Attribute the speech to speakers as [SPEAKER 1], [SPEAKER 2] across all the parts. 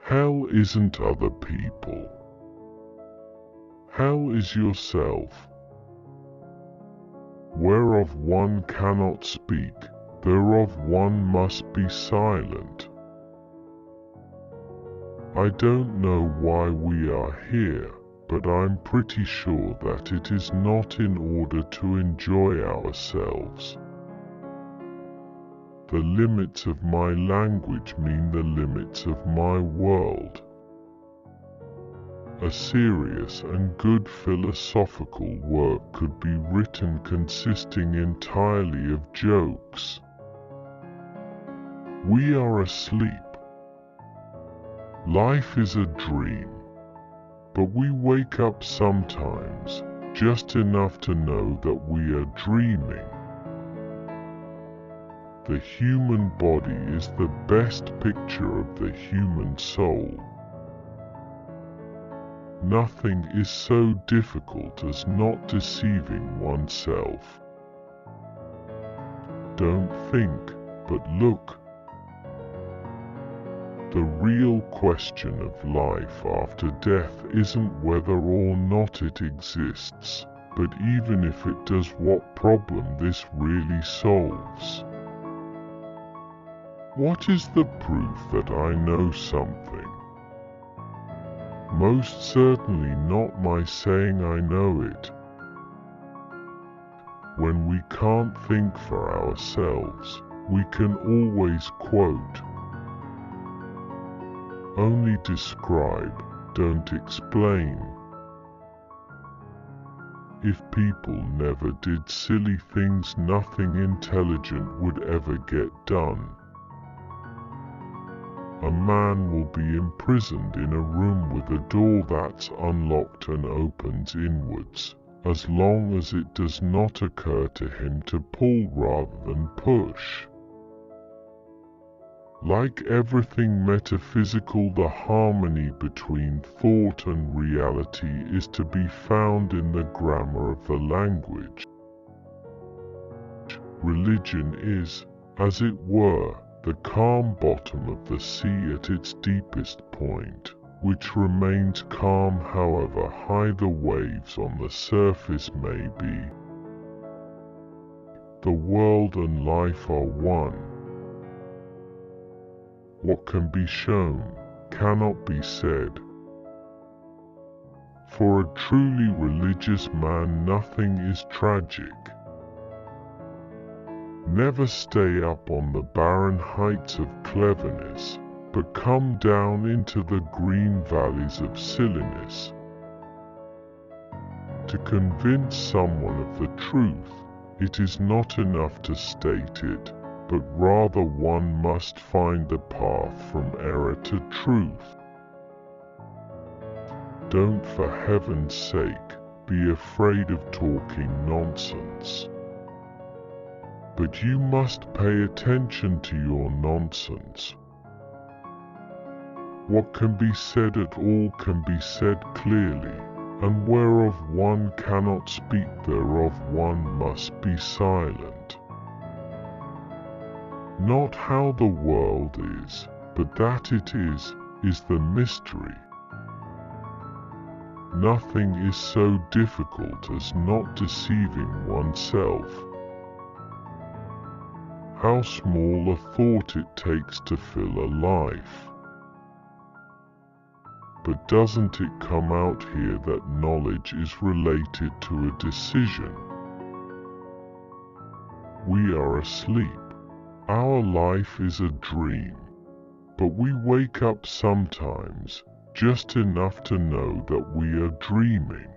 [SPEAKER 1] Hell isn't other people. Hell is yourself. Whereof one cannot speak, thereof one must be silent. I don't know why we are here, but I'm pretty sure that it is not in order to enjoy ourselves. The limits of my language mean the limits of my world. A serious and good philosophical work could be written consisting entirely of jokes. We are asleep. Life is a dream, but we wake up sometimes, just enough to know that we are dreaming. The human body is the best picture of the human soul. Nothing is so difficult as not deceiving oneself. Don't think, but look. The real question of life after death isn't whether or not it exists, but even if it does, what problem this really solves. What is the proof that I know something? Most certainly not my saying I know it. When we can't think for ourselves, we can always quote. Only describe, don't explain. If people never did silly things, nothing intelligent would ever get done. A man will be imprisoned in a room with a door that's unlocked and opens inwards, as long as it does not occur to him to pull rather than push. Like everything metaphysical, the harmony between thought and reality is to be found in the grammar of the language. Religion is, as it were, the calm bottom of the sea at its deepest point, which remains calm however high the waves on the surface may be. The world and life are one. What can be shown cannot be said. For a truly religious man, nothing is tragic. Never stay up on the barren heights of cleverness, but come down into the green valleys of silliness. To convince someone of the truth, it is not enough to state it, but rather one must find the path from error to truth. Don't, for heaven's sake, be afraid of talking nonsense. But you must pay attention to your nonsense. What can be said at all can be said clearly, and whereof one cannot speak, thereof one must be silent. Not how the world is, but that it is the mystery. Nothing is so difficult as not deceiving oneself. How small a thought it takes to fill a life. But doesn't it come out here that knowledge is related to a decision? We are asleep. Our life is a dream, but we wake up sometimes, just enough to know that we are dreaming.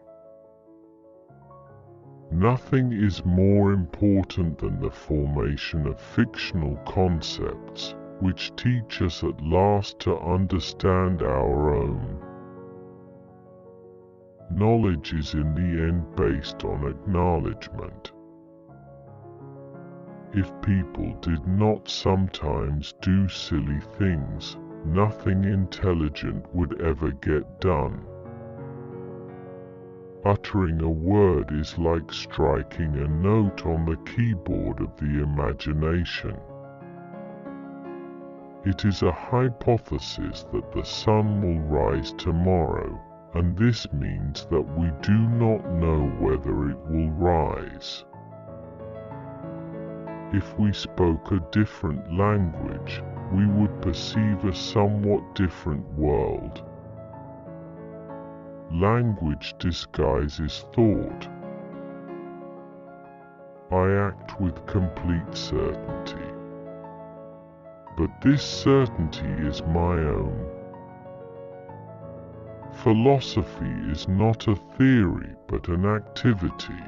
[SPEAKER 1] Nothing is more important than the formation of fictional concepts, which teach us at last to understand our own. Knowledge is in the end based on acknowledgement. If people did not sometimes do silly things, nothing intelligent would ever get done. Uttering a word is like striking a note on the keyboard of the imagination. It is a hypothesis that the sun will rise tomorrow, and this means that we do not know whether it will rise. If we spoke a different language, we would perceive a somewhat different world. Language disguises thought. I act with complete certainty. But this certainty is my own. Philosophy is not a theory but an activity.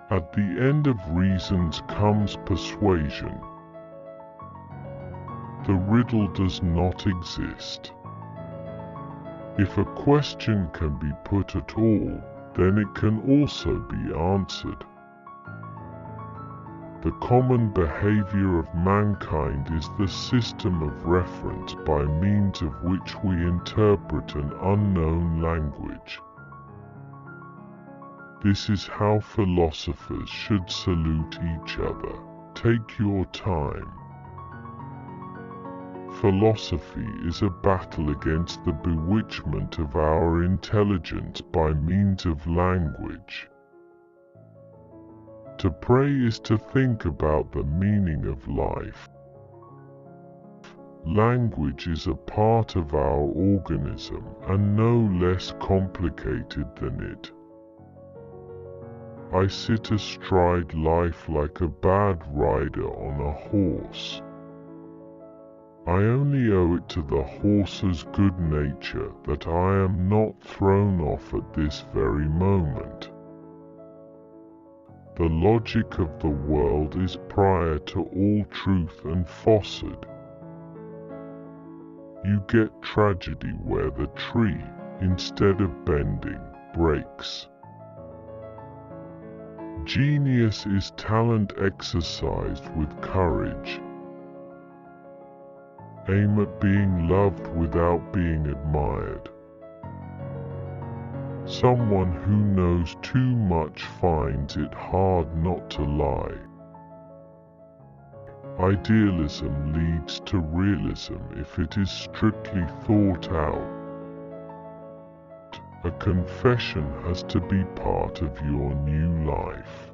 [SPEAKER 1] At the end of reasons comes persuasion. The riddle does not exist. If a question can be put at all, then it can also be answered. The common behavior of mankind is the system of reference by means of which we interpret an unknown language. This is how philosophers should salute each other. Take your time. Philosophy is a battle against the bewitchment of our intelligence by means of language. To pray is to think about the meaning of life. Language is a part of our organism and no less complicated than it. I sit astride life like a bad rider on a horse. I only owe it to the horse's good nature that I am not thrown off at this very moment. The logic of the world is prior to all truth and falsehood. You get tragedy where the tree, instead of bending, breaks. Genius is talent exercised with courage. Aim at being loved without being admired. Someone who knows too much finds it hard not to lie. Idealism leads to realism if it is strictly thought out. A confession has to be part of your new life.